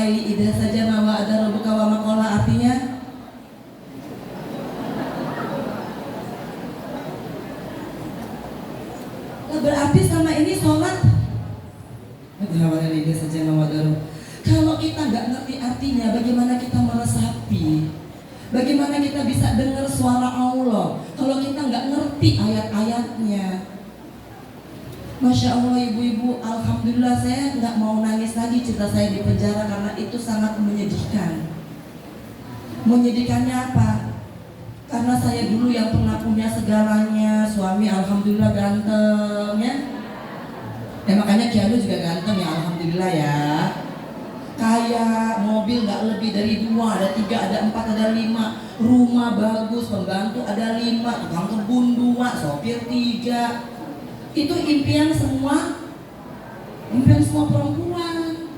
laili idza sajama wa ada rabbuka wa maqala, artinya berarti sama ini sholat kalau kita nggak ngerti artinya, bagaimana kita meresapi, bagaimana kita bisa dengar suara Allah kalau kita nggak ngerti ayat-ayatnya. Masya Allah ibu-ibu, alhamdulillah saya nggak mau nangis lagi cerita saya di penjara karena itu sangat menyedihkan. Menyedihkannya apa? Karena saya dulu yang pernah punya segalanya, suami alhamdulillah ganteng ya. Makanya Kianu juga ganteng ya, alhamdulillah ya. Kaya, mobil nggak lebih dari 2, ada 3, ada 4, ada 5, rumah bagus, pembantu ada 5, tukang kebun 2, sopir 3. Itu impian semua perempuan.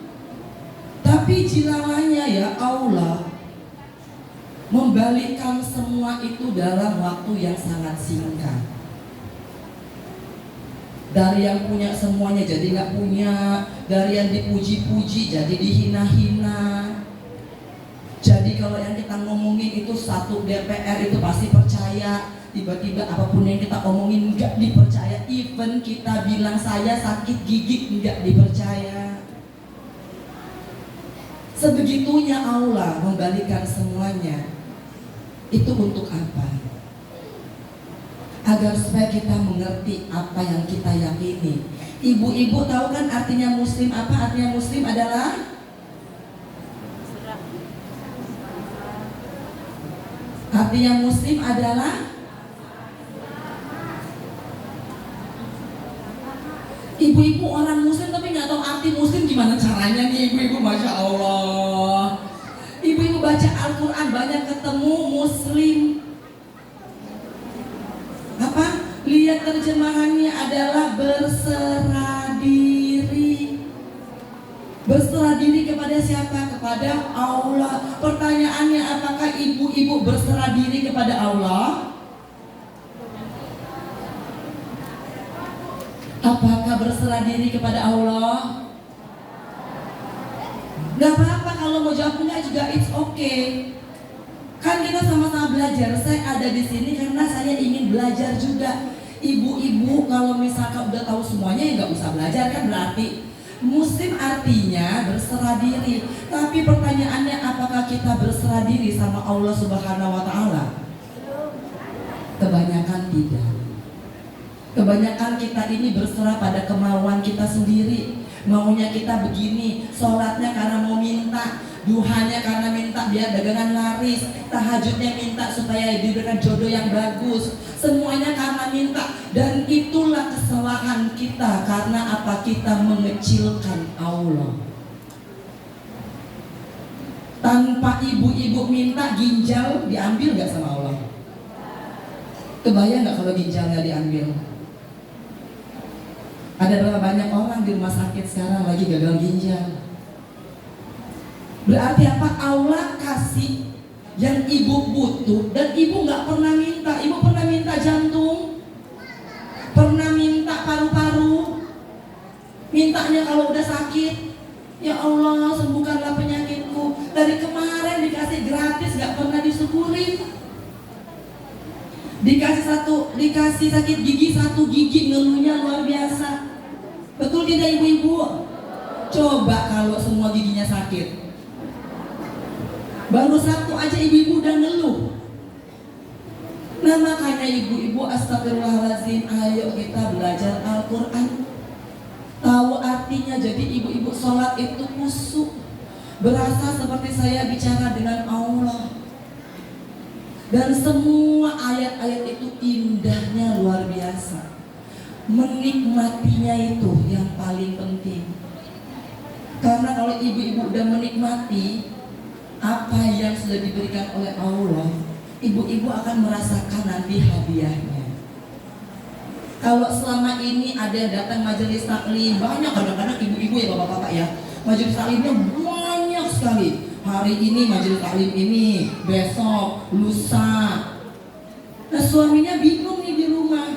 Tapi jilalanya ya Allah membalikkan semua itu dalam waktu yang sangat singkat. Dari yang punya semuanya jadi nggak punya, dari yang dipuji-puji jadi dihina-hina. Jadi kalau yang kita ngomongin itu satu DPR itu pasti percaya, tiba-tiba apapun yang kita omongin nggak dipercaya. Even kita bilang saya sakit gigi nggak dipercaya. Sebegitunya Allah membalikkan semuanya. Itu untuk apa? Agar supaya kita mengerti apa yang kita yakini. Ibu-ibu tahu kan artinya muslim apa? Artinya muslim adalah ibu-ibu orang muslim tapi nggak tahu arti muslim gimana caranya nih ibu-ibu, masya Allah. Ibu-ibu baca Al-Quran banyak ketemu muslim. Apa? Lihat terjemahannya adalah berserah diri. Berserah diri kepada siapa? Kepada Allah. Pertanyaannya, apakah ibu-ibu berserah diri kepada Allah? Apakah berserah diri kepada Allah? Gak apa-apa kalau mau jawab enggak juga, it's okay. Kan kita sama-sama belajar. Saya ada di sini karena saya ingin belajar juga. Ibu-ibu kalau misalkan udah tahu semuanya ya nggak usah belajar kan, berarti muslim artinya berserah diri. Tapi pertanyaannya, apakah kita berserah diri sama Allah Subhanahu wa Ta'ala? Kebanyakan tidak. Kebanyakan kita ini berserah pada kemauan kita sendiri. Maunya kita begini, sholatnya karena mau minta, duhanya karena minta biar dagangan laris, tahajudnya minta supaya diberikan jodoh yang bagus. Semuanya karena minta. Dan itulah kesalahan kita. Karena apa? Kita mengecilkan Allah. Tanpa ibu-ibu minta, ginjal diambil gak sama Allah? Kebayang gak kalau ginjalnya diambil? Ada berapa banyak orang di rumah sakit sekarang lagi gagal ginjal? Berarti apa? Allah kasih yang ibu butuh dan ibu gak pernah minta. Ibu pernah minta jantung, pernah minta paru-paru, mintanya kalau udah sakit, ya Allah sembuhkanlah penyakitku. Dari kemarin dikasih gratis, gak pernah disyukuri. Dikasih sakit gigi, 1 gigi ngeluhnya luar biasa. Betul tidak ibu-ibu? Coba kalau semua giginya sakit, baru 1 aja ibu-ibu udah ngeluh. Nah makanya ibu-ibu, astagfirullahaladzim, ayo kita belajar Al-Quran, tahu artinya. Jadi ibu-ibu sholat itu khusyuk, berasa seperti saya bicara dengan Allah. Dan semua ayat-ayat itu indahnya luar biasa. Menikmatinya itu yang paling penting. Karena kalau ibu-ibu udah menikmati apa yang sudah diberikan oleh Allah, ibu-ibu akan merasakan nanti hadiahnya. Kalau selama ini ada datang majelis taklim, banyak kadang-kadang ibu-ibu ya, bapak-bapak ya, majelis taklimnya banyak sekali. Hari ini majelis taklim ini, besok, lusa. Nah suaminya bingung nih di rumah.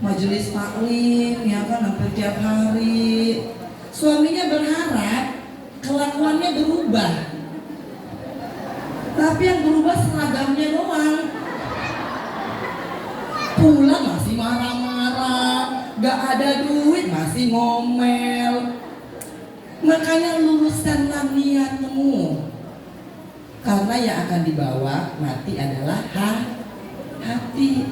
Majelis taklim ya kan hampir tiap hari. Suaminya berharap kelak kelakuannya berubah. Tapi yang berubah seragamnya doang. Pulang masih marah-marah, gak ada duit masih ngomel. Makanya luruskanlah niatmu, karena yang akan dibawa mati adalah hati.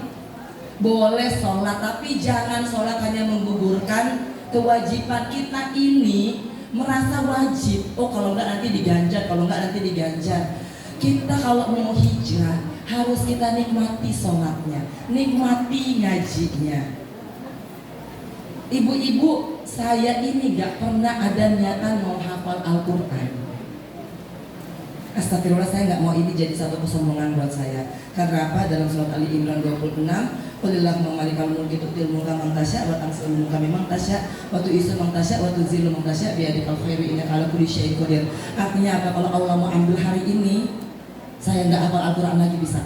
Boleh sholat, tapi jangan sholat hanya menggugurkan kewajiban. Kita ini merasa wajib, oh kalau enggak nanti diganjar, kalau enggak nanti diganjar. Kita kalau mau hijrah harus kita nikmati sholatnya, nikmati ngajinya. Ibu-ibu, saya ini gak pernah ada niatan mau hafal Al-Quran. Astagfirullah, saya gak mau ini jadi satu kesombongan buat saya. Karena apa? Dalam surat Ali Imran 26, Qulillahumma malikal mulki tu'til mulka man tasya' wa tanzi'ul mulka mimman tasya' wa tu'izzu man tasya' wa tuzillu man tasya' biyadikal khairu innaka ala kulli syai'in qadir. Artinya apa? Kalau Allah mau ambil hari ini, saya nggak hafal Al-Quran lagi bisa.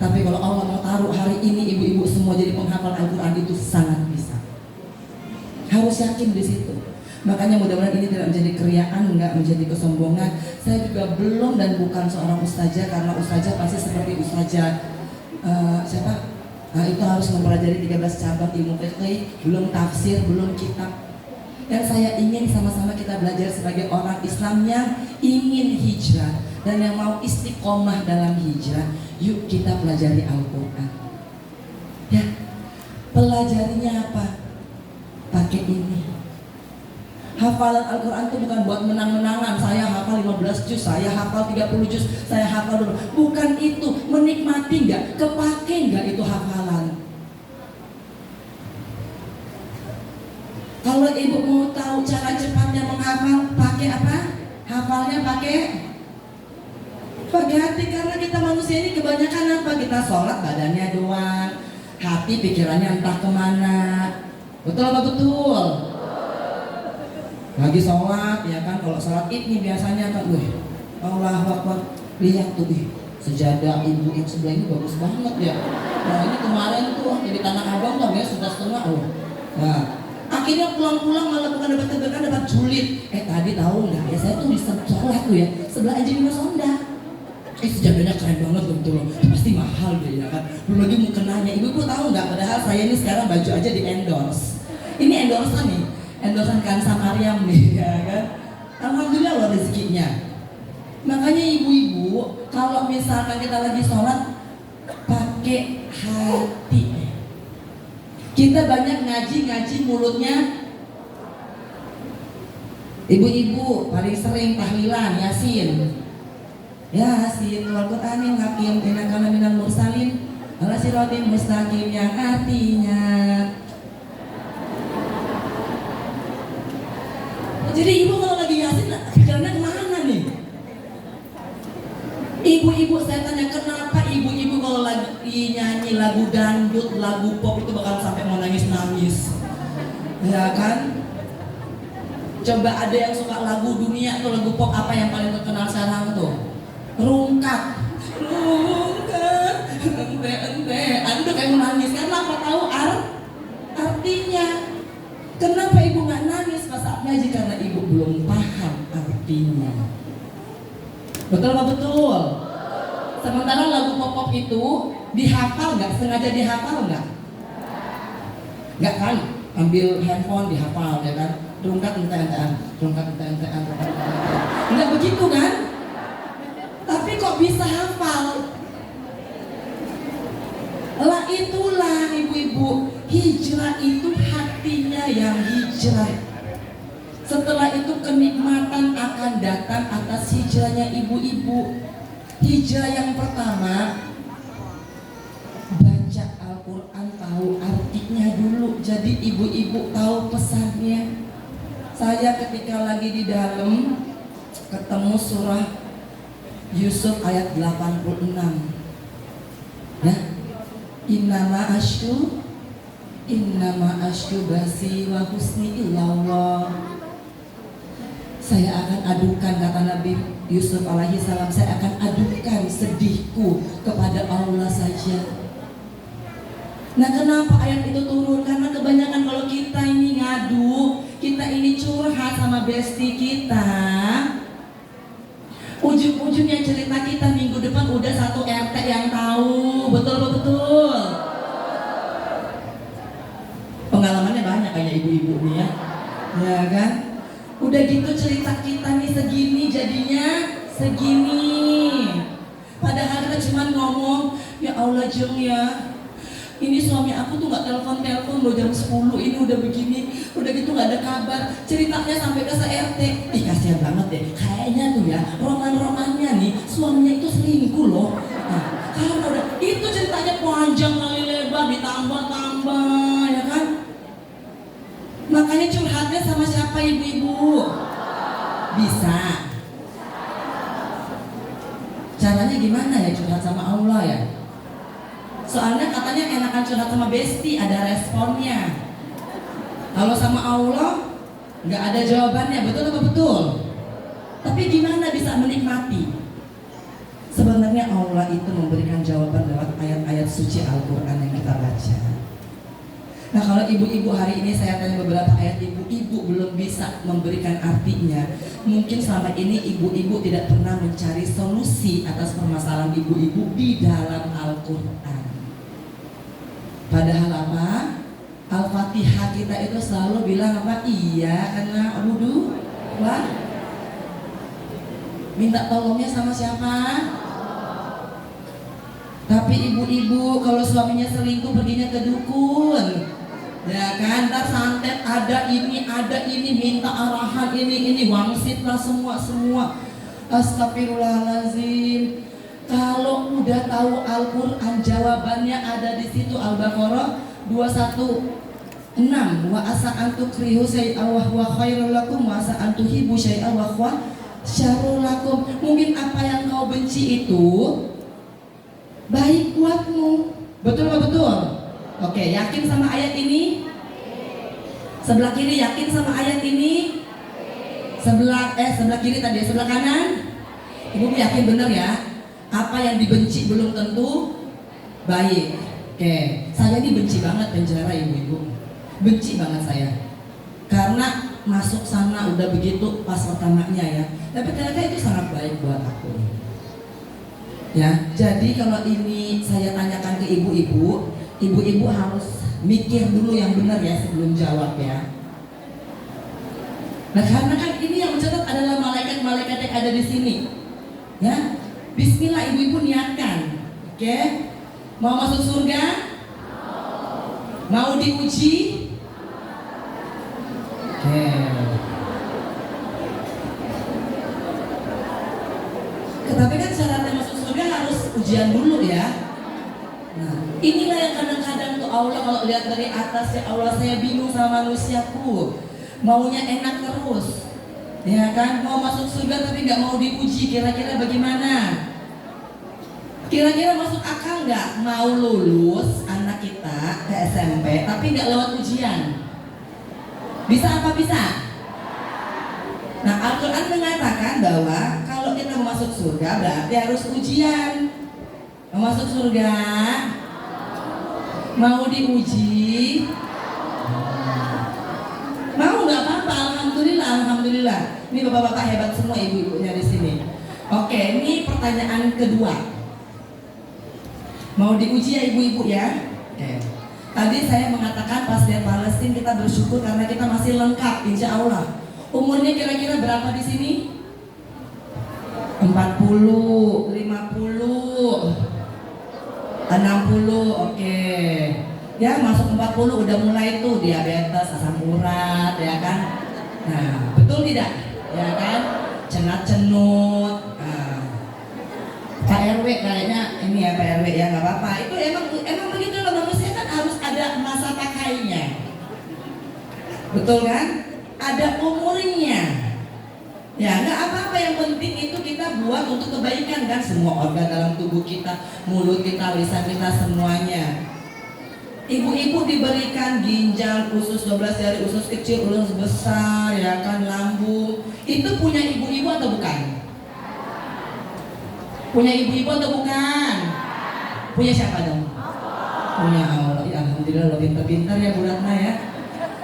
Tapi kalau Allah mau taruh hari ini ibu-ibu semua jadi penghafal Al-Quran, itu sangat bisa. Harus yakin di situ. Makanya mudah-mudahan ini tidak menjadi keriaan, nggak menjadi kesombongan. Saya juga belum dan bukan seorang ustazah, karena ustazah pasti seperti ustazah siapa? Itu harus mempelajari 13 cabang ilmu fikih, belum tafsir, belum kitab. Dan saya ingin sama-sama kita belajar sebagai orang Islam yang ingin hijrah dan yang mau istiqomah dalam hijrah. Yuk kita pelajari Al-Quran. Ya, pelajarinya apa? Pakai ini. Hafalan Al-Quran itu bukan buat menang-menangan. Saya hafal 15 juz, saya hafal 30 juz, saya hafal dulu. Bukan itu. Menikmati nggak? Kepake nggak itu hafalan? Kalau ibu mau tahu cara cepatnya menghafal, pakai apa? Hafalnya pakai hati, karena kita manusia ini kebanyakan apa? Kita sholat badannya doang, hati pikirannya entah kemana. Betul apa betul? Lagi sholat ya kan, kalau sholat id nih biasanya kan, Allahu Akbar, lihat tuh sejadah ibu yang sebelah ini bagus banget ya. Nah ini kemarin tuh jadi Tanah Abang kan ya, sudah setengah loh. Nah akhirnya pulang-pulang malah bukan dapat tebakan, dapat julid. Tadi tahu nggak ya, saya tuh di sholat tuh ya sebelah Angelina Sonda. Sejadahnya keren banget betul, pasti mahal deh ya kan. Belum lagi mau kenanya, ibu tahu nggak? Padahal saya ini sekarang baju aja di endorse. Ini endorsean nih, endorsean Kansa Maryam nih ya kan. Alhamdulillah loh rezekinya. Makanya ibu-ibu kalau misalkan kita lagi sholat, pakai hati. Kita banyak ngaji mulutnya. Ibu-ibu paling sering tahlilan Yasin. Yasin wal Qur'anil hakim innaka laminal mursalin ala siratin mustaqim, yang artinya jadi ibu kalau lagi Yasin pikirannya kemana nih? Ibu-ibu saya tanya, kenapa ibu-ibu kalau lagi nyanyi lagu dangdut, lagu pop itu bakal sampai mau nangis-nangis? Ya kan? Coba ada yang suka lagu dunia atau lagu pop, apa yang paling terkenal sekarang tuh? Rungkat, ente, aduh kayak mau nangis. Kenapa? Tahu artinya? Kenapa ibu nggak nangis pas saat ngaji? Karena ibu belum paham artinya. Betul apa betul? Sementara lagu pop itu dihafal nggak? Sengaja dihafal nggak? Nggak kan? Ambil handphone dihafal ya kan? Rungkat ente-entean, nggak begitu kan? Tapi kok bisa hafal? Lah itulah ibu-ibu, hijrah itu hatinya yang hijrah. Setelah itu kenikmatan akan datang atas hijrahnya ibu-ibu. Hijrah yang pertama, baca Al-Quran, tahu artinya dulu. Jadi ibu-ibu tahu pesannya. Saya ketika lagi di dalam ketemu surah Yusuf ayat 86 ya, innama asyku basi wa husni illallah. Saya akan adukan, kata Nabi Yusuf alaihi salam, saya akan adukan sedihku kepada Allah saja. Nah kenapa ayat itu turun? Karena kebanyakan kalau kita ini ngadu, kita ini curhat sama bestie kita, Ujung-ujungnya cerita kita minggu depan udah satu RT yang tahu. Betul. Pengalamannya banyak kayak ibu-ibu nih ya. Ya kan? Udah gitu cerita kita nih segini jadinya segini. Padahal kita cuma ngomong, ya Allah Jeng ya, ini suami aku tuh gak telepon loh jam 10, ini udah begini, udah gitu gak ada kabar. Ceritanya sampai ke se-RT. Ih kasihan banget deh, kayaknya tuh ya roman-romannya nih suaminya itu selingkuh loh. Nah, karena udah itu ceritanya panjang kali lebar, ditambah-tambah ya kan. Makanya curhatnya sama siapa ibu-ibu? Bisa. Caranya gimana ya curhat sama Allah ya? Soalnya katanya enakan curhat sama besti, ada responnya. Kalau sama Allah nggak ada jawabannya, betul apa betul? Tapi gimana bisa menikmati? Sebenarnya Allah itu memberikan jawaban lewat ayat-ayat suci Al-Quran yang kita baca. Nah kalau ibu-ibu hari ini saya tanya beberapa ayat, ibu-ibu belum bisa memberikan artinya. Mungkin selama ini ibu-ibu tidak pernah mencari solusi atas permasalahan ibu-ibu di dalam Al-Quran. Padahal apa? Al-Fatihah kita itu selalu bilang apa? Iya karena wudu. Wah, minta tolongnya sama siapa? Tapi ibu-ibu kalau suaminya selingkuh perginya ke dukun, ya kan? Ntar santet ada ini minta arahan ini wangsit lah semua. Astagfirullahaladzim. Kalau udah tahu Al-Quran jawabannya ada di situ. Al-Baqarah 216. Wa asa antukrihu syai'an wa huwa khairul lakum wa asa antuhibu syai'an wa huwa syarrul lakum. Mungkin apa yang kau benci itu baik buatmu. Betul apa betul? Oke, yakin sama ayat ini? Sebelah kiri yakin sama ayat ini? Sebelah kiri tadi, sebelah kanan? Ibu yakin benar ya? Apa yang dibenci belum tentu baik. Oke, saya ini benci banget penjara ibu-ibu. Benci banget saya. Karena masuk sana udah begitu pas pertamanya ya. Tapi ternyata itu sangat baik buat aku. Ya, jadi kalau ini saya tanyakan ke ibu-ibu, ibu-ibu harus mikir dulu yang benar ya sebelum jawab ya. Nah, karena kan ini yang mencatat adalah malaikat-malaikat yang ada di sini. Ya. Bismillah ibu-ibu niatkan. Oke? Mau masuk surga? Mau diuji? Oke. Tapi kan syaratnya masuk surga harus ujian dulu ya. Nah, inilah yang kadang-kadang tuh Allah kalau lihat dari atas ya Allah saya bingung sama manusiaku. Maunya enak terus. Ya kan, mau masuk surga tapi nggak mau diuji, kira-kira bagaimana? Kira-kira masuk akal nggak mau lulus anak kita ke SMP tapi nggak lewat ujian? Bisa apa bisa? Nah Al-Quran mengatakan bahwa kalau kita mau masuk surga berarti harus ujian. Mau masuk surga? Mau diuji? Mau nggak apa-apa, alhamdulillah. Ini bapak-bapak hebat semua ibu-ibunya di sini. Oke, ini pertanyaan kedua. Mau diuji ya ibu-ibu ya? Oke. Tadi saya mengatakan pas dari Palestina kita bersyukur karena kita masih lengkap, insya Allah. Umurnya kira-kira berapa di sini? 40, 50, 60, oke. Ya masuk 40 udah mulai tuh diabetes, asam urat, ya kan? Nah, betul tidak? Ya kan? Cenat-cenut. Nah, Pak RW kayaknya ini ya Pak RW ya nggak apa-apa. Itu emang begitu loh, manusia kan harus ada masa pakainya. Betul kan? Ada umurnya. Ya nggak apa-apa, yang penting itu kita buat untuk kebaikan kan, semua organ dalam tubuh kita, mulut kita, lisan kita, semuanya. Ibu-ibu diberikan ginjal, usus 12 jari, usus kecil, usus besar, ya kan, lambung. Itu punya ibu-ibu atau bukan? Punya ibu-ibu atau bukan? Punya siapa dong? Punya Allah. Ya, alhamdulillah lo pintar-pintar ya Bu Ratna ya.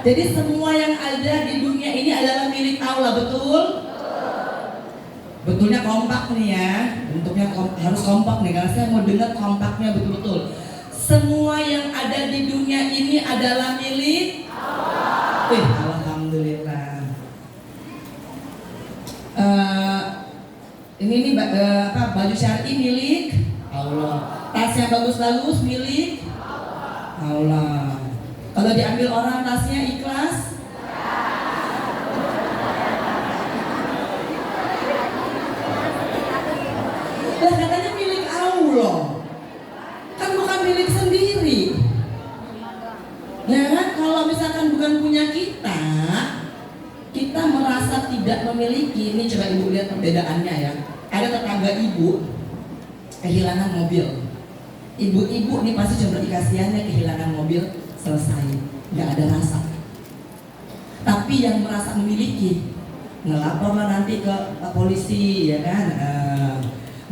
Jadi semua yang ada di dunia ini adalah milik Allah, betul? Betulnya kompak nih ya, bentuknya harus kompak nih karena saya mau dengar kompaknya betul-betul. Semua yang ada di dunia ini adalah milik Allah. Alhamdulillah. Ini baju syar'i milik Allah. Tas yang bagus-bagus milik Allah. Kalau diambil orang tasnya ikhlas. Lah katanya milik Allah, kan bukan milik sendiri. Ya kan, kalau misalkan bukan punya kita, kita merasa tidak memiliki. Ini coba ibu lihat perbedaannya ya. Ada tetangga ibu kehilangan mobil. Ibu-ibu nih pasti coba dikasihannya kehilangan mobil, selesai, nggak ada rasa. Tapi yang merasa memiliki, ngelaporlah nanti ke polisi, ya kan?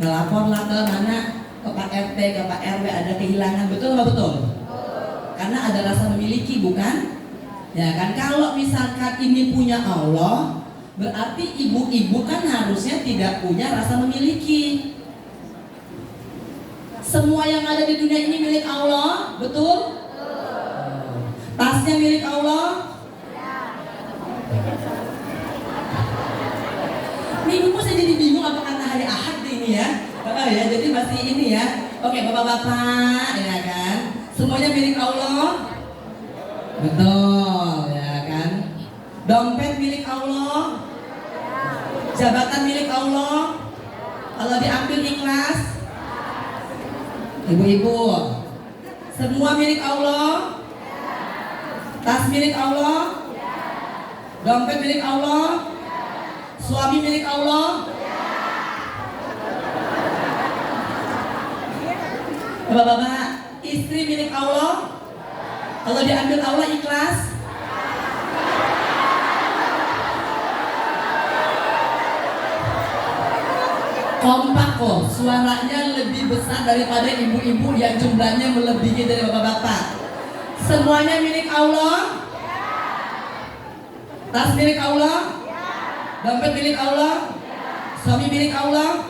Ngelaporlah ke mana, ke Pak RT, ke Pak RW ada kehilangan, betul nggak betul? Karena ada rasa memiliki, bukan? Ya kan, kalau misalkan ini punya Allah, berarti ibu-ibu kan harusnya tidak punya rasa memiliki. Semua yang ada di dunia ini milik Allah, betul? Tasnya milik Allah. Minggu saya jadi bingung apa kata hari Ahad ini ya. Ya, jadi masih ini ya. Oke, bapak-bapak, ya kan. Semuanya milik Allah. Betul, ya kan. Dompet milik Allah. Jabatan milik Allah. Kalau diambil ikhlas. Ibu-ibu, semua milik Allah. Tas milik Allah. Dompet milik Allah. Suami milik Allah. Bapak-bapak, istri milik Allah. Kalau diambil Allah ikhlas. Kompak kok, suaranya lebih besar daripada ibu-ibu yang jumlahnya melebihi dari bapak-bapak. Semuanya milik Allah. Tas milik Allah. Dompet milik Allah. Suami milik Allah.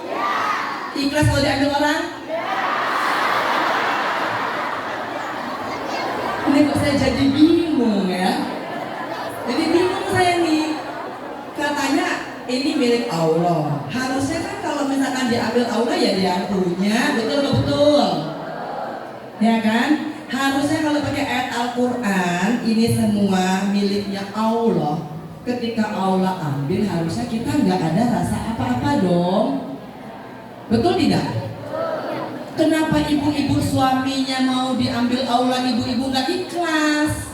Ikhlas kalau diambil orang. Ini kok saya jadi bingung ya. Jadi bingung saya nih. Katanya ini milik Allah. Harusnya kan kalau misalkan diambil Allah ya dia punya, betul nggak betul? Ya kan? Harusnya kalau pakai ayat Al-Quran ini semua miliknya Allah. Ketika Allah ambil harusnya kita nggak ada rasa apa-apa dong. Betul tidak? Kenapa ibu-ibu suaminya mau diambil Allah, ibu-ibu nggak ikhlas?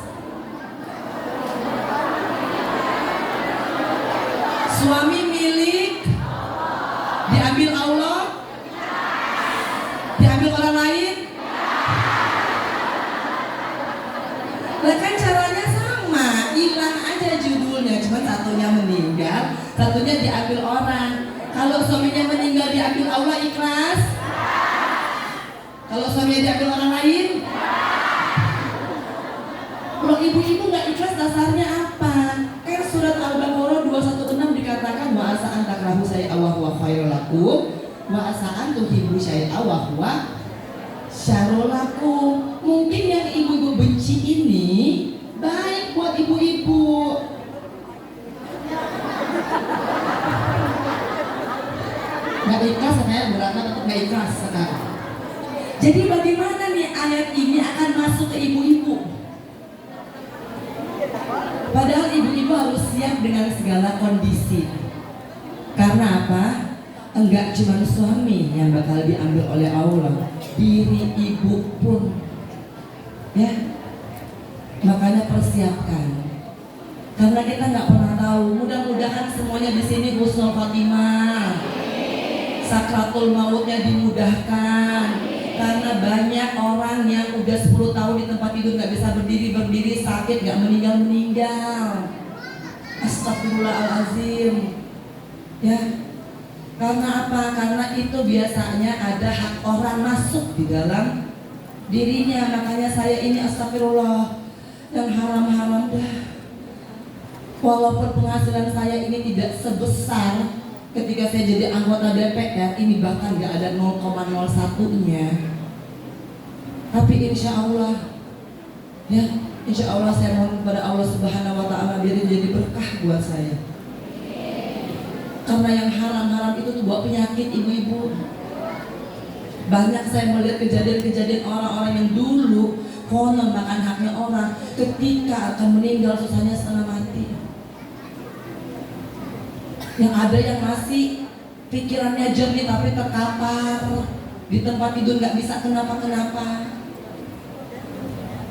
Suami milik, diambil Allah, diambil orang lain. Lah kan caranya sama, hilang aja judulnya, cuma satunya meninggal, satunya diambil orang. Kalau suaminya meninggal diambil Allah ikhlas. Kalau suaminya diambil orang lain. Kalau ibu-ibu nggak ikhlas dasarnya apa? Kan surat Al-Baqarah 216 dikatakan wa asa'an takrahu syai'a wa huwa khairul lakum wa asa'an tuhibbu syai'a wa huwa syarrul lakum. Mungkin yang ibu-ibu benci ini baik buat ibu-ibu. Nggak ikhlas sebenarnya berapa tetap nggak ikhlas sekarang. Jadi bagaimana nih ayat ini akan masuk ke ibu-ibu? Padahal ibu-ibu harus siap dengan segala kondisi. Karena apa? Enggak cuma suami yang bakal diambil oleh Allah, diri ibu pun. Ya, makanya persiapkan. Karena kita nggak pernah tahu. Mudah-mudahan semuanya di sini husnul khotimah, sakratul mautnya dimudahkan. Karena banyak orang yang udah 10 tahun di tempat tidur nggak bisa berdiri, sakit, nggak meninggal. Astagfirullahaladzim. Ya, karena apa? Karena itu biasanya ada hak orang masuk di dalam dirinya. Makanya saya ini astagfirullah, yang haram-haram dah. Walaupun penghasilan saya ini tidak sebesar ketika ketika saya jadi anggota DPR ini bahkan gak ada 0,01-nya. Tapi insya Allah, ya insya Allah saya mohon kepada Allah Subhanahu Wa Taala biar jadi berkah buat saya. Karena yang haram-haram itu tuh bawa penyakit ibu-ibu. Banyak saya melihat kejadian-kejadian orang-orang yang dulu konon makan haknya orang, ketika akan meninggal susahnya setengah mati. Yang ada yang masih pikirannya jernih tapi terkapar di tempat tidur, nggak bisa kenapa-kenapa.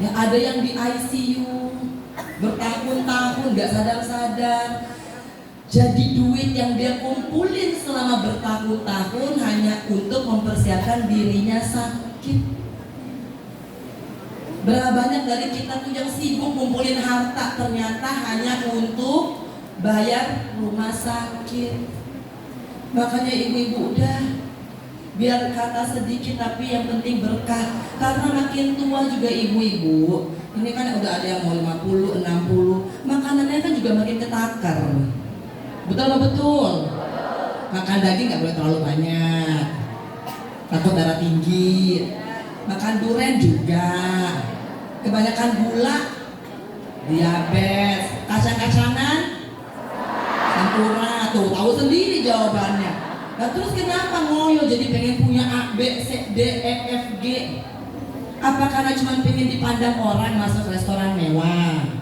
Yang ada yang di ICU bertahun-tahun nggak sadar-sadar. Jadi duit yang dia kumpulin selama bertahun-tahun hanya untuk mempersiapkan dirinya sakit. Berapa banyak dari kita tuh yang sibuk kumpulin harta ternyata hanya untuk bayar rumah sakit. Makanya ibu-ibu udah, biar kata sedikit tapi yang penting berkah. Karena makin tua juga ibu-ibu, ini kan udah ada yang mau 50, 60, makanannya kan juga makin ketakar. Betul nggak betul? Makan daging nggak boleh terlalu banyak, takut darah tinggi. Makan durian juga, kebanyakan gula, diabetes. Kacang-kacangan, sampurna, tuh tahu sendiri jawabannya. Nah terus kenapa ngoyo jadi pengen punya A, B, C, D, E, F, G? Apa karena cuma pengen dipandang orang masuk restoran mewah?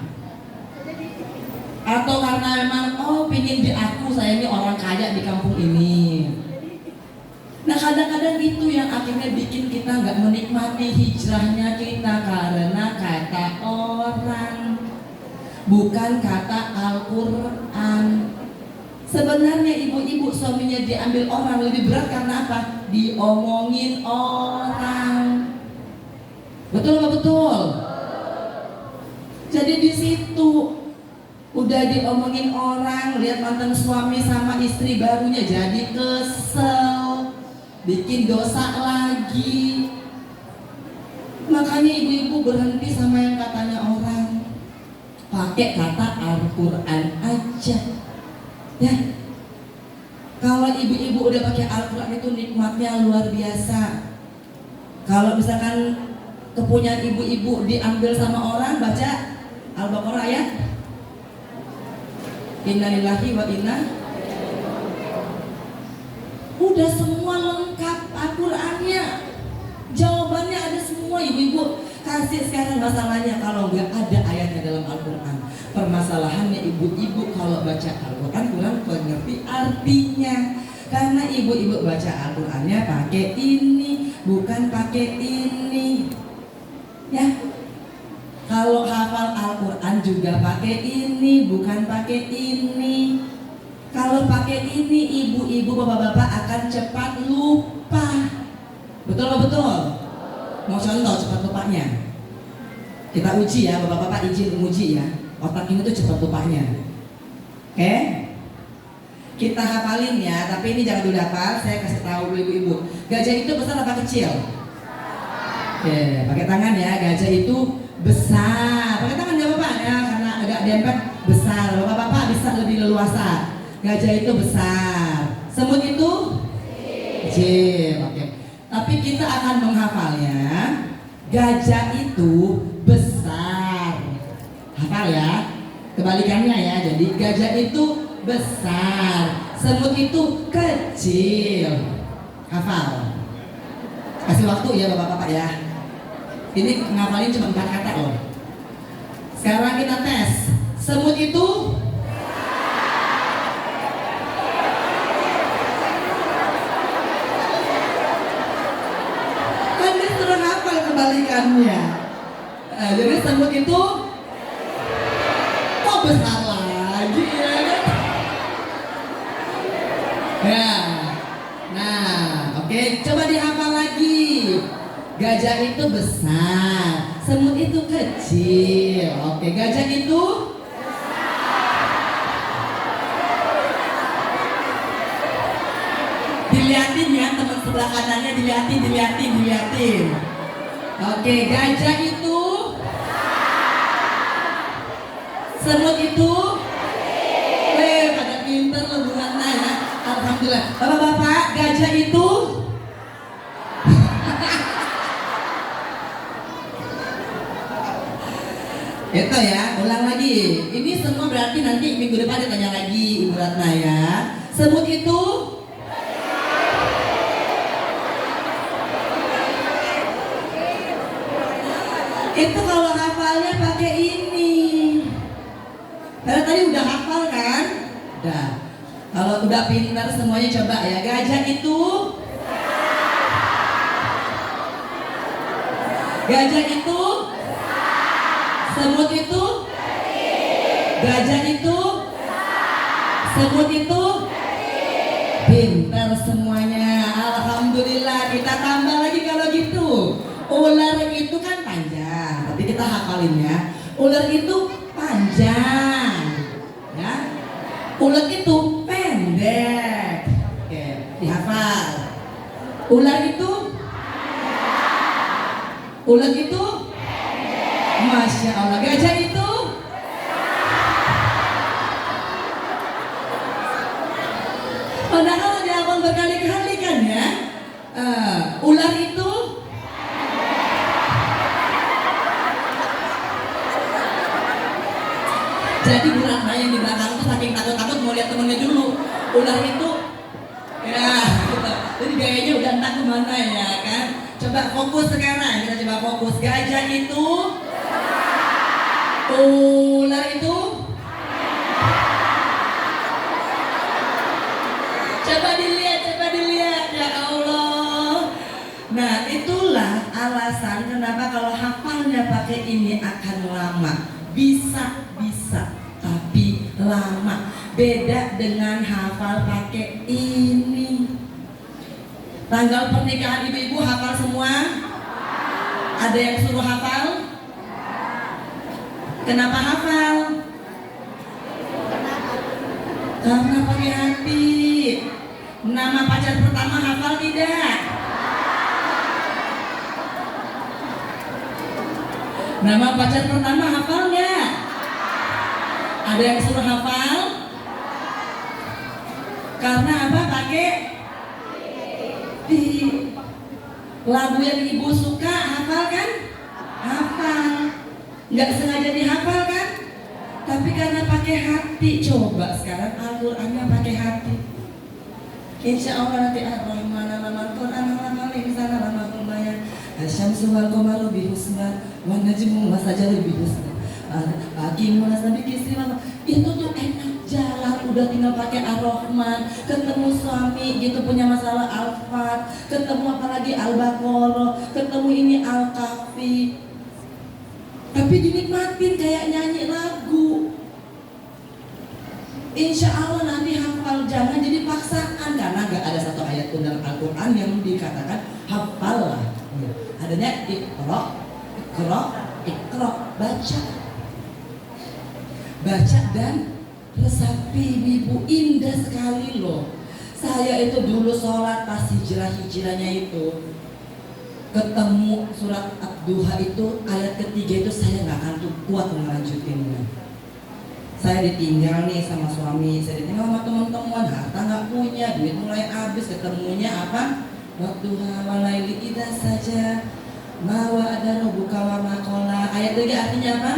Atau karena memang pengen diaku saya ini orang kaya di kampung ini? Nah kadang-kadang itu yang akhirnya bikin kita nggak menikmati hijrahnya kita karena kata orang, bukan kata Al-Quran. Sebenarnya ibu-ibu suaminya diambil orang lebih berat karena apa? Diomongin orang. Betul nggak betul? Jadi di situ udah diomongin orang, lihat mantan suami sama istri barunya jadi kesel, bikin dosa lagi. Makanya ibu-ibu berhenti sama yang katanya orang, pakai kata Al-Quran aja. Ya, kalau ibu-ibu udah pakai Al-Quran itu nikmatnya luar biasa. Kalau misalkan kepunyaan ibu-ibu diambil sama orang, baca Al-Baqarah ya, Innalillahi wa inna. Udah semua lengkap Al-Qurannya, jawabannya ada semua ibu-ibu. Kasih sekarang masalahnya kalau nggak ada ayatnya dalam Al-Quran. Permasalahannya ibu-ibu kalau baca Al-Quran kurang mengerti artinya. Karena ibu-ibu baca Al-Qurannya pakai ini, bukan pakai ini. Ya, kalau hafal Al-Quran juga pakai ini, bukan pakai ini. Kalau pakai ini, ibu-ibu, bapak-bapak akan cepat lupa. Betul nggak betul? Mau contoh cepat lupanya? Kita uji ya, bapak-bapak izin menguji ya. Otak ini tuh cepat lupanya. Oke? Kita hafalin ya, tapi ini jangan dulu hafal. Saya kasih tahu dulu ibu-ibu. Gajah itu besar apa kecil? Oke, pakai tangan ya. Gajah itu besar. Pakai tangan ya bapak ya, karena agak dempet besar. Bapak-bapak bisa lebih leluasa. Gajah itu besar. Semut itu kecil. Oke. Tapi kita akan menghafalnya. Gajah itu besar. Hafal ya. Kebalikannya ya. Jadi gajah itu besar, semut itu kecil. Hafal. Kasih waktu ya bapak-bapak ya. Ini ngafalin cuma 4 kata loh. Sekarang kita tes. Semut itu kebalikannya. Jadi semut itu kok besar lagi ya kan? Ya. Nah, oke, coba dihafal lagi. Gajah itu besar, semut itu kecil. Oke, gajah itu diliatin ya, teman sebelah kanannya diliatin. Oke, gajah itu, semut itu, pada pinter leburannya ya. Alhamdulillah. Alhamdulillah. Bapak-bapak, gajah itu itu ya, ulang lagi. Ini semua berarti nanti minggu depan ditanya lagi Ibu Ratna ya. Semut itu kalau hafalnya pakai ini. Karena tadi udah hafal kan? Udah. Kalau udah pintar semuanya coba ya. Gajah itu semut itu gajah itu semut itu pintar semuanya. Alhamdulillah. Kita tambah lagi kalau gitu. Ular itu kan panjang, tapi kita hafalinnya. Ular itu panjang, ya. Ular itu pendek. Oke, dihafal. Ular itu Masya Allah. Gajah itu padahal dihafal berkali-kali kan ya. Ular itu jadi Bu Ratna yang di belakang tuh saking takut-takut mau lihat temennya dulu. Ular itu ya gitu. Jadi gayanya udah entah kemana ya kan. Coba fokus sekarang, kita coba fokus. Gajah itu ular itu coba dilihat ya Allah. Nah itulah alasan kenapa kalau hafalnya pakai ini akan lama. Bisa tapi lama. Beda dengan hafal pakai ini. Tanggal pernikahan ibu-ibu hafal semua? Ada yang suruh hafal? Kenapa hafal? Karena pakai hati. Nama pacar pertama hafal tidak? Nama pacar pertama hafal nggak? Ada yang suruh hafal? Karena apa? Pakai di lagu yang ibu suka hafal kan? Hafal. Nggak sengaja dihafal kan? Tapi karena pakai hati. Coba sekarang Al-Qur'annya pakai hati. Insya Allah nanti Ar-Rahman alamal Qur'an alamal insana alamal kumbayan Asyamsu wal qamaru bihusban wan najmu wasajaru bihusban pagi munas nabi kisri mama. Itu tuh enak jalan, udah tinggal pakai Ar-Rahman, ketemu suami gitu punya masalah Al-Fat, ketemu apalagi Al-Baqarah, ketemu ini Al-Kahfi. Tapi dinikmatin kayak nyanyi lagu. Insya Allah nanti hafal, jangan jadi paksaan. Karena gak ada satu ayat pun dalam Al-Quran yang dikatakan hafal lah. Adanya ikra, baca dan resapi. Ibu indah sekali loh. Saya itu dulu sholat pas hijrahnya itu ketemu surat Ad-Duha itu ayat ketiga itu saya nggak akan kuat melanjutinnya. Saya ditinggal nih sama suami, saya ditinggal sama teman-teman, harta nggak punya, duit mulai habis, ketemunya apa? Wadduha walaili idza saja ma wa'ada rabbuka wa ma qala. Ayat 3 artinya apa?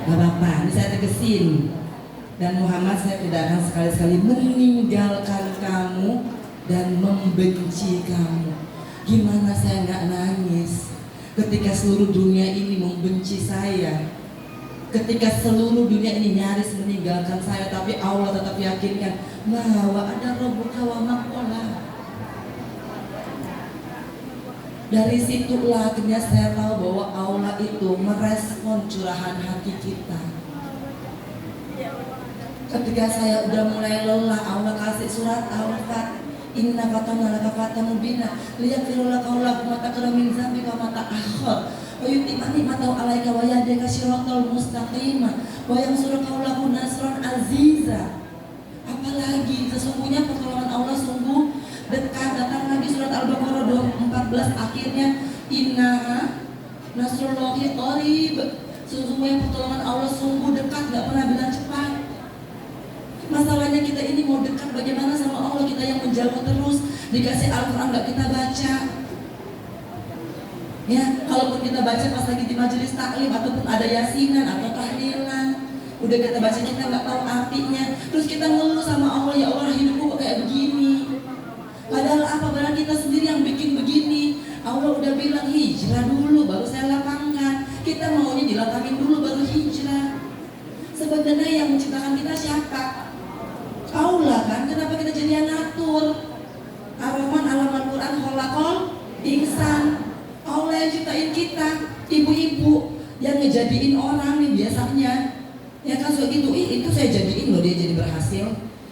Gak apa-apa, ini saya tegesin. Dan Muhammad, saya tidak akan sekali-sekali meninggalkan kamu dan membenci kamu. Gimana saya nggak nangis ketika seluruh dunia ini membenci saya, ketika seluruh dunia ini nyaris meninggalkan saya, tapi Allah tetap yakinkan bahwa ada Rabbuka wa ma qala. Dari situlah akhirnya saya tahu bahwa Allah itu merespon curahan hati kita. Ketika saya udah mulai lelah, Allah kasih surat Al-Fat. Inna fatana laka fatan mubina liyaghfira laka Allahu ma taqaddama min dzambika wa ma ta'akhkhar wa yutimma ni'matahu 'alaika wa yahdika shiratal mustaqim wa yansuruka Allahu nasran aziza. Apalagi sesungguhnya pertolongan Allah sungguh dekat. Datang lagi surat Al-Baqarah 14 akhirnya inna Nasrullahi qarib. Sesungguhnya pertolongan Allah sungguh dekat, gak pernah bilang cepat. Masalahnya kita ini mau dekat bagaimana sama Allah, kita yang menjauh terus. Dikasih Al-Quran gak kita baca. Ya, kalaupun kita baca pas lagi di majelis taklim ataupun ada yasinan atau tahlilan, udah kita baca kita nggak tahu artinya, terus kita ngeluh sama Allah, ya Allah hidupku kok kayak begini. Padahal apa, barang kita sendiri yang bikin begini. Allah udah bilang hijrah dulu baru saya lapangkan. Kita maunya dilapangin dulu baru hijrah. Sebenarnya yang menciptakan kita siapa? Allah kan, kenapa kita jadi yang ngatur? Ar-Rahman alaman Quran kholaqal insan. Allah yang ciptain kita, ibu-ibu yang ngejadiin orang nih biasanya. Ya kan suka gitu, itu saya jadiin loh dia jadi berhasil.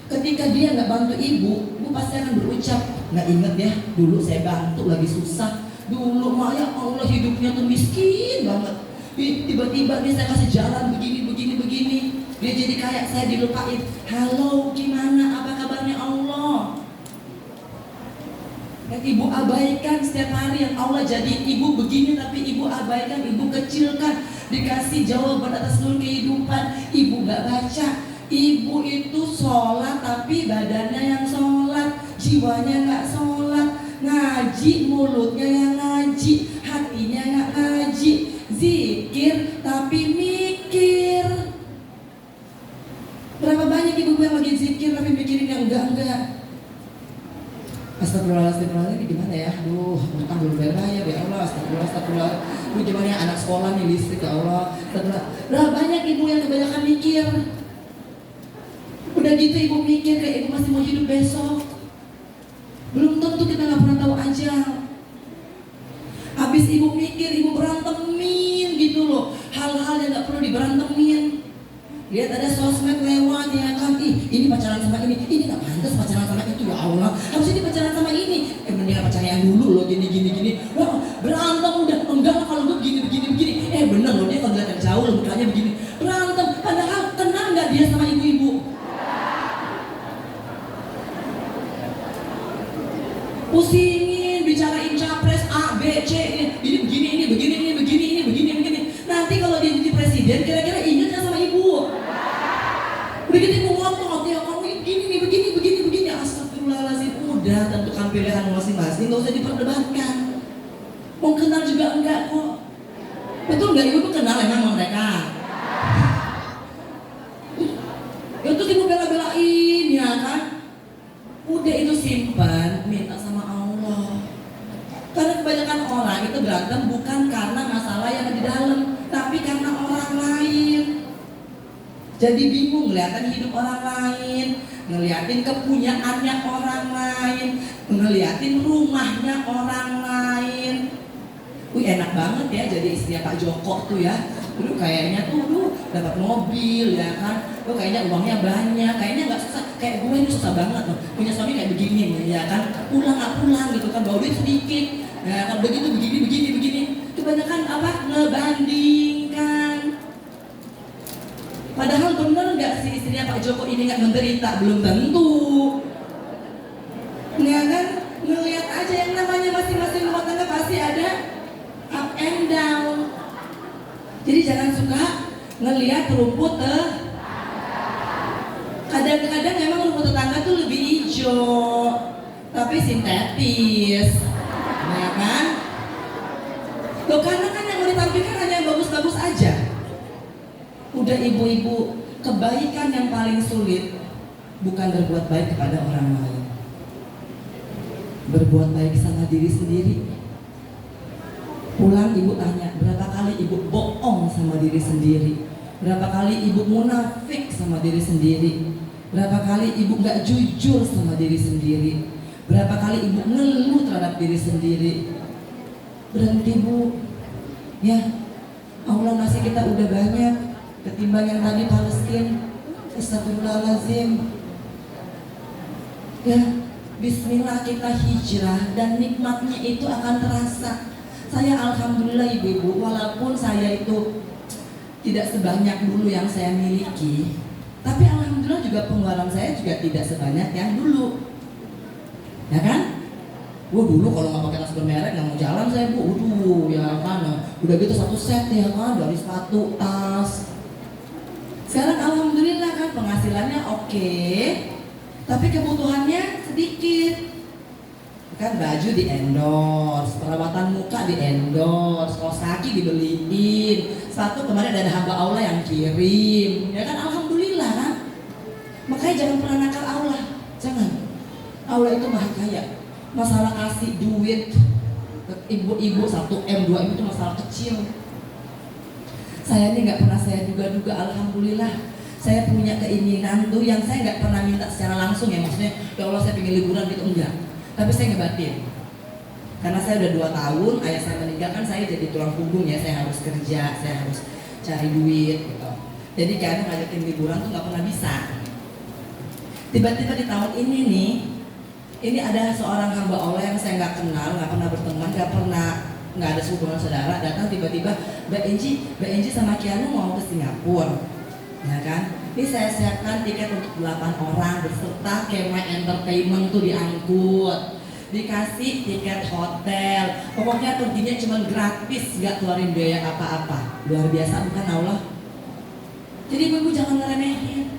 Ketika dia nggak bantu ibu pasti akan berucap, nggak inget ya, dulu saya bantu lagi susah. Dulu Maya Allah hidupnya tuh miskin banget. Tiba-tiba dia saya kasih jalan begini. Dia jadi kayak saya dilupain. Halo, gimana? Apa kabarnya Allah? Yang ibu abaikan setiap hari, yang Allah jadi ibu begini tapi ibu abaikan, ibu kecilkan. Dikasih jawaban atas seluruh kehidupan, ibu gak baca. Ibu itu sholat tapi badannya yang sholat, jiwanya gak sholat. Ngaji mulutnya yang ngaji, hatinya gak ngaji. Zikir tapi mikir. Berapa banyak ibu yang lagi zikir tapi mikirin yang enggak. Astagfirullahaladzim, ini gimana ya? Aduh, utang belum bayar ya Allah. Astagfirullah. Lu gimana ya, anak sekolah nih listrik ya Allah. Berapa banyak ibu yang kebanyakan mikir. Udah gitu ibu mikir kayak ibu masih mau hidup besok. Belum tentu, kita gak pernah tahu ajal. Habis ibu mikir, ibu berantemin gitu loh. Hal-hal yang gak perlu diberantemin. Lihat ada sosmed lewat ya kan, ini pacaran sama ini gak pantas pacaran sama itu ya Allah. Harusnya ini pacaran sama ini. Mendingan pacaran yang dulu loh, gini. Wah, berantem udah, enggak kalau gue begini. Bener loh, dia kalau kelihatan jauh loh mukanya begini. Berantem, padahal kenal gak dia sama ibu-ibu? Pusingin, bicarain capres A, B, C, ini begini. Nanti kalau dia jadi presiden, kira-kira ingat gak sama ibu? Udah gitu ibu ngomong, ya kamu begini. Astagfirullahaladzim, udah tentukan pilihan masing-masing, gak usah diperdebatkan. Mau kenal juga enggak kok. Betul gak ibu tuh kenal emang sama mereka? Ya terus ibu bela-belain ya kan? Udah itu simpan, minta sama Allah. Karena kebanyakan orang itu berantem bukan karena masalah yang di dalam, tapi karena orang lain. Jadi bingung ngeliatin hidup orang lain, ngeliatin kepunyaannya orang lain, ngeliatin rumahnya orang lain. Wih enak banget ya jadi istrinya Pak Joko tuh ya. Dulu kayaknya tuh dapat mobil ya kan. Tuh kayaknya uangnya banyak, kayaknya nggak susah. Kayak gue ini susah banget loh. Punya suami kayak begini ya kan. Pulang gitu kan, bawa duit sedikit. Ya kan begitu begini. Kebanyakan apa? Ngebandingkan. Padahal bener nggak sih istrinya Pak Joko ini nggak menderita? Belum tentu. Ya kan? Ngelihat aja yang namanya masing-masing rumah tangga pasti ada up and down. Jadi jangan suka ngelihat rumput kadang-kadang memang rumput tetangga tuh lebih hijau, tapi sintetis, ya kan? Loh karena kan yang mau ditampilkan hanya yang bagus-bagus aja. Udah ibu-ibu, kebaikan yang paling sulit bukan berbuat baik kepada orang lain, berbuat baik sama diri sendiri. Pulang ibu tanya, berapa kali ibu bohong sama diri sendiri? Berapa kali ibu munafik sama diri sendiri? Berapa kali ibu gak jujur sama diri sendiri? Berapa kali ibu ngeluh terhadap diri sendiri? Berhenti bu. Ya, Allah ngasih kita udah banyak ketimbang yang tadi Palestina. Astagfirullahaladzim. Ya, bismillah kita hijrah dan nikmatnya itu akan terasa. Saya alhamdulillah ibu-ibu, walaupun saya itu tidak sebanyak dulu yang saya miliki, tapi alhamdulillah juga pengeluaran saya juga tidak sebanyak yang dulu, ya kan? Wah dulu kalau nggak pakai tas bermerek nggak mau jalan saya bu, waduh ya kan. Udah gitu satu set ya kan dari sepatu, tas. Sekarang alhamdulillah kan penghasilannya oke, tapi kebutuhannya sedikit. Kan baju di endorse, perawatan muka di endorse, kaos kaki dibeliin, sepatu kemarin ada hamba Allah yang kirim, ya kan alhamdulillah kan. Makanya jangan pernah nakal Allah, jangan. Allah itu maha kaya. Masalah kasih duit ke ibu-ibu 1M 2M itu masalah kecil. Saya ini nggak pernah saya duga-duga, alhamdulillah saya punya keinginan tuh yang saya nggak pernah minta secara langsung ya, maksudnya ya Allah saya pengen liburan gitu, enggak, tapi saya ngebatin karena saya udah 2 tahun ayah saya meninggal kan, saya jadi tulang punggung ya, saya harus kerja, saya harus cari duit gitu. Jadi kan ngajakin liburan tuh nggak pernah bisa. Tiba-tiba di tahun ini nih, ini ada seorang hamba Allah yang saya nggak kenal, nggak pernah berteman, nggak ada hubungan saudara, datang tiba-tiba, Mbak Enji sama Kianu mau ke Singapura, ya kan? Ini saya siapkan tiket untuk 8 orang beserta kemah entertainment tuh diangkut, dikasih tiket hotel, pokoknya perginya cuma gratis, nggak keluarin biaya apa-apa. Luar biasa bukan Allah? Jadi ibu-ibu jangan ngeremehin,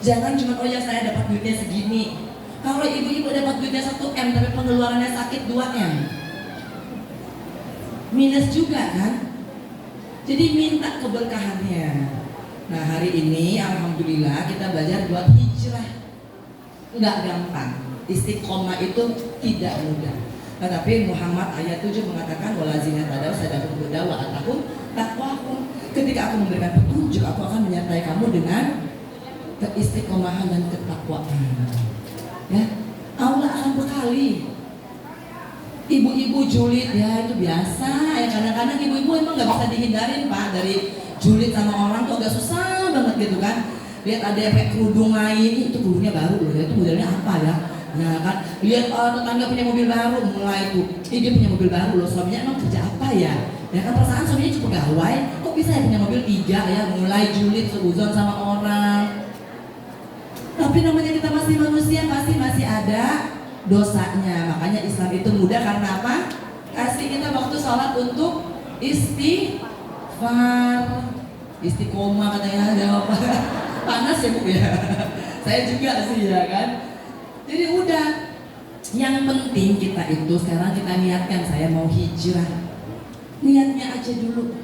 jangan cuma oh ya saya dapat duitnya segini. Kalau ibu-ibu dapat duitnya 1M tapi pengeluarannya sakit 2M, minus juga kan. Jadi minta keberkahannya. Nah hari ini alhamdulillah kita belajar buat hijrah. Nggak gampang, istiqomah itu tidak mudah. Nah, tapi Muhammad ayat 7 mengatakan walazina tadaw sadaqu berdawa atahum taqwahum. Ketika aku memberikan petunjuk, aku akan menyertai kamu dengan keistiqomahan dan ketakwaan. Ya, Allah akan bekali. Ibu-ibu julid ya itu biasa ya, kadang-kadang ibu-ibu emang nggak bisa dihindarin Pak dari julid sama orang tuh agak susah banget gitu kan. Lihat ada yang pakai kerudung lain, itu kerudungnya baru loh ya, itu modelnya apa ya, ya kan. Lihat tetangga punya mobil baru, mulai tuh dia punya mobil baru loh, suaminya emang kerja apa ya, ya kan perasaan suaminya cukup gawai, kok bisa ya punya mobil 3 ya, mulai julid seuzon sama orang. Tapi namanya kita masih manusia, pasti masih ada dosanya. Makanya Islam itu mudah karena apa? Kasih kita waktu sholat untuk istighfar, istiqomah katanya, ada apa? Panas ya bu ya. Saya juga sih ya kan. Jadi udah, yang penting kita itu sekarang kita niatkan saya mau hijrah. Niatnya aja dulu.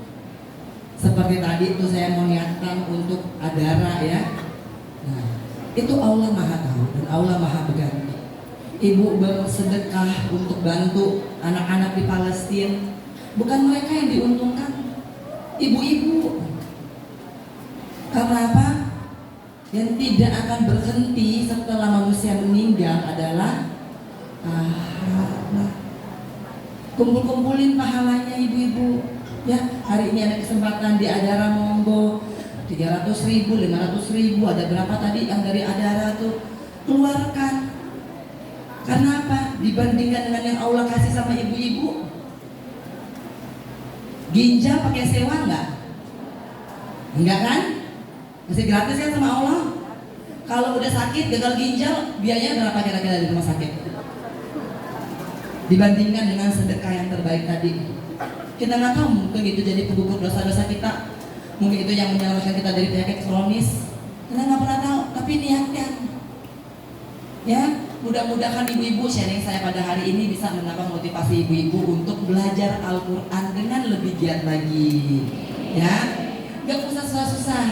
Seperti tadi itu saya mau niatkan untuk adara ya. Nah, itu Allah maha tahu dan Allah maha berganti. Ibu bersedekah untuk bantu anak-anak di Palestina, bukan mereka yang diuntungkan, ibu-ibu. Karena apa? Yang tidak akan berhenti setelah manusia meninggal adalah pahala. Kumpul-kumpulin pahalanya ibu-ibu ya. Hari ini ada kesempatan di Adara, monggo 300.000, 500.000, ada berapa tadi yang dari Adara tuh keluarkan. Karena apa? Dibandingkan dengan yang Allah kasih sama ibu-ibu, ginjal pakai sewa enggak? Enggak kan? Masih gratis kan sama Allah? Kalau udah sakit gagal ginjal, biayanya berapa kira-kira di rumah sakit? Dibandingkan dengan sedekah yang terbaik tadi, kita nggak tahu, mungkin itu jadi penggugur dosa-dosa kita, mungkin itu yang menyelamatkan kita dari penyakit kronis. Kita nggak pernah tahu, tapi niatkan. Ya, mudah-mudahan ibu-ibu sharing saya pada hari ini bisa menambah motivasi ibu-ibu untuk belajar Al-Quran dengan lebih giat lagi. Ya, nggak usah susah-susah.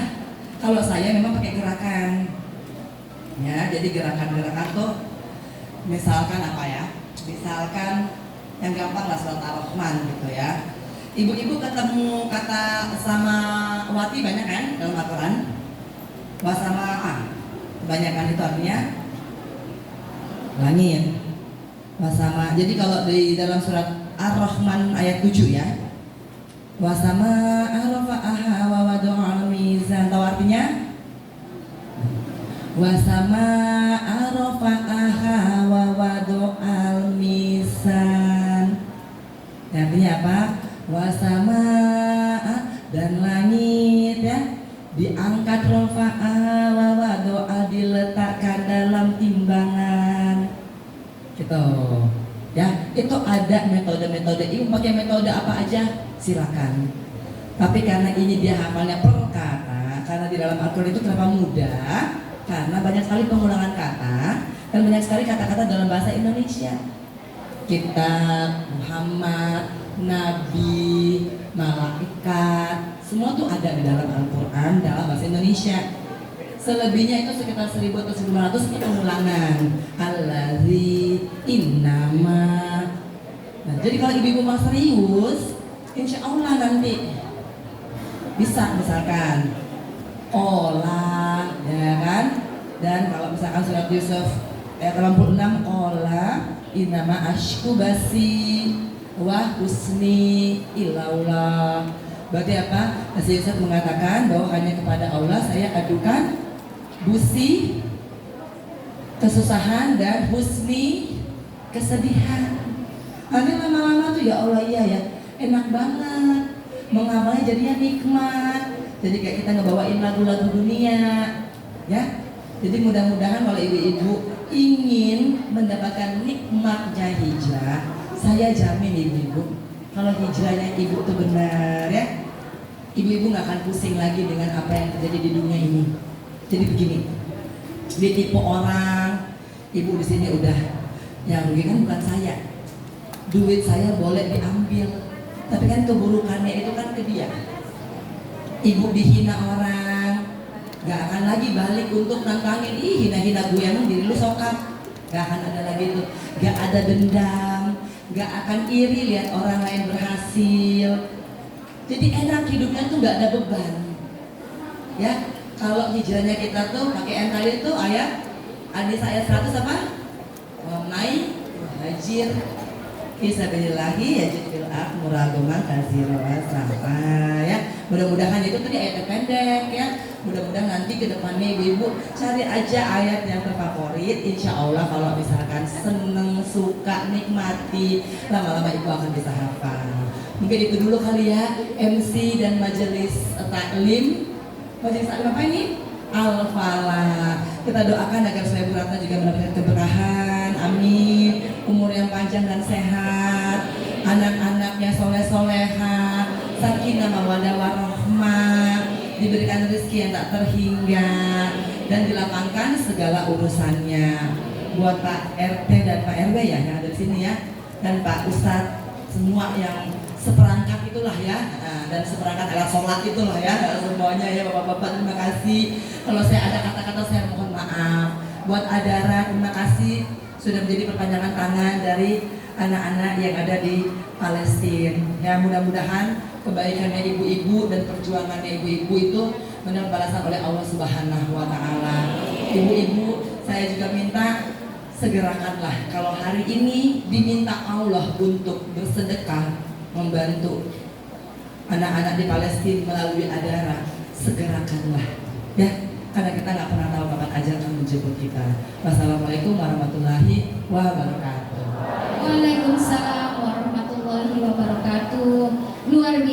Kalau saya memang pakai gerakan. Ya, jadi gerakan-gerakan tuh, misalkan apa ya? Misalkan yang gampang lah surat Ar-Rahman gitu ya. Ibu-ibu ketemu kata sama Wati banyak kan dalam Al-Quran? Wasama banyak kan, itu artinya langit. Wasama. Jadi kalau di dalam surat Ar-Rahman ayat 7 ya. Wasama arafa'aha wa wada'al mizan. Tahu artinya? Wasama arafa'aha wa wada'al mizan. Artinya apa? Wasama dan langit ya, diangkat, rafa'a wa wado'a diletakkan dalam timbangan gitu. ada metode-metode. Ibu pakai metode apa aja silakan. Tapi karena ini dia hafalnya per kata, karena di dalam Al-Quran itu kenapa mudah? Karena banyak sekali pengulangan kata dan banyak sekali kata-kata dalam bahasa Indonesia. Kitab, Muhammad, Nabi, malaikat, semua tuh ada di dalam Al-Quran dalam bahasa Indonesia. Selebihnya itu sekitar 1000 atau 1500 itu pengulangan. Allazi, innama. Nah, jadi kalau ibu-ibu mau serius, insya Allah nanti bisa misalkan Ola, ya kan? Dan kalau misalkan surat Yusuf ayat 86, Ola, innama ashku basi wa husni ilaullah. Berarti apa? Nabi Yusuf mengatakan bahwa hanya kepada Allah saya adukan busi, kesusahan, dan husni, kesedihan. Nanti lama-lama tuh ya Allah iya ya, enak banget, mengamalnya jadinya nikmat. Jadi kayak kita ngebawain lagu-lagu dunia, ya. Jadi mudah-mudahan kalau ibu-ibu ingin mendapatkan nikmatnya hijrah, saya jamin ibu-ibu, kalau hijrahnya ibu tuh benar ya, ibu-ibu nggak akan pusing lagi dengan apa yang terjadi di dunia ini. Jadi begini, ditipu orang, ibu di sini udah, yang rugi kan bukan saya, duit saya boleh diambil, tapi kan keburukannya itu kan ke dia. Ibu dihina orang, gak akan lagi balik untuk nantangin, ih hina-hina gue emang diri lu sokap, gak akan ada lagi tuh, gak ada dendam, gak akan iri lihat orang lain berhasil. Jadi enak hidupnya tuh gak ada beban, ya. Kalau hijrahnya kita tuh pakai yang tadi tuh ayat An-Nisa ayat 100 apa? Mai hajir fisabilillahi yajid fil ard muragoman katsira sampai ya. Mudah-mudahan itu tadi ayat pendek ya. Mudah-mudahan nanti ke depannya ibu-ibu cari aja ayat yang terfavorit. Insya Allah kalau misalkan seneng, suka, nikmati, lama-lama ibu akan bisa hafal. Mungkin itu dulu kali ya MC dan majelis taklim. Majelis taklim apa ini? Al-Falah. Kita doakan agar saya Bu Ratna juga mendapatkan keberkahan. Amin. Umur yang panjang dan sehat. Anak-anaknya soleh-soleha. Sakinah mawaddah warahmah. Diberikan rezeki yang tak terhingga dan dilapangkan segala urusannya. Buat Pak RT dan Pak RW ya yang ada di sini ya, dan Pak Ustadz, semua yang seperangkat itulah ya, dan seperangkat alat sholat itulah ya, semuanya ya bapak-bapak, terima kasih. Kalau saya ada kata-kata saya mohon maaf. Buat Adara, terima kasih sudah menjadi perpanjangan tangan dari anak-anak yang ada di Palestina. Ya mudah-mudahan kebaikannya ibu-ibu dan perjuangannya ibu-ibu itu mendapat balasan oleh Allah Subhanahu wa Ta'ala. Ibu-ibu, saya juga minta segerakanlah kalau hari ini diminta Allah untuk bersedekah membantu anak-anak di Palestina melalui Adara, segerakanlah ya, karena kita nggak pernah tahu kapan ajal akan menjemput kita. Wassalamualaikum warahmatullahi wabarakatuh. Waalaikumsalam warahmatullahi wabarakatuh. Luar biasa.